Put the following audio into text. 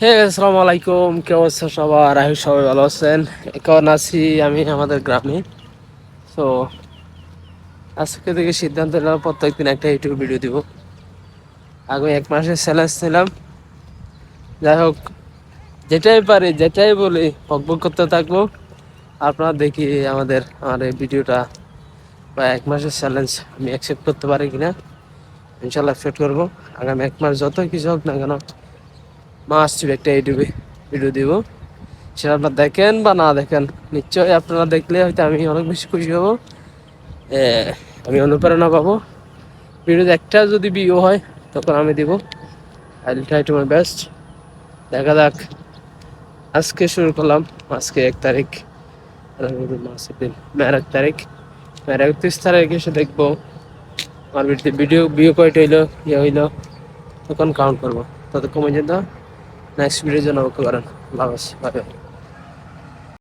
হে আসসালামু আলাইকুম, কি অবস্থা সবার? আশা করি সবাই ভালো আছেন। এখন আছি আমি আমাদের গ্রামে। তো আজকে থেকে সিদ্ধান্ত নিলাম প্রত্যেকদিন একটা ইউটিউব ভিডিও দিব। আগে 1 মাসের চ্যালেঞ্জ নিলাম। যাই হোক, যেটাই পারি যেটাই বলি বকবক করতে থাকবো। আপনারা দেখি আমার এই ভিডিওটা বা 1 মাসের চ্যালেঞ্জ আমি অ্যাকসেপ্ট করতে পারি কিনা। ইনশাল্লাহ অ্যাকসেপ্ট করবো। আগামী 1 মাস যতই কিছু হোক না কেন, মাস একটা ইউটিউবে ভিডিও দিব। সেটা আপনারা দেখেন বা না দেখেন, নিশ্চয়ই আপনারা দেখলে হয়তো আমি অনেক বেশি খুশি হব। এ, আমি অনুপ্রেরণা পাবো। ভিডিওতে একটা যদি ভিউ হয় তখন আমি দিব। I will try to my best. দেখা যাক। আজকে শুরু করলাম। আজকে 1 তারিখ, মাসের দিন মেয়ের 1 তারিখ। মেয়ের 31 তারিখ এসে দেখবো আমার ভিডিও ভিউ কয়টা হইলো, ইয়ে হইলো, তখন কাউন্ট করবো। ততক্ষণ পর্যন্ত নেক্সট ভিডিওর জন্য অপেক্ষা করেন। ভালো আছে, বাই।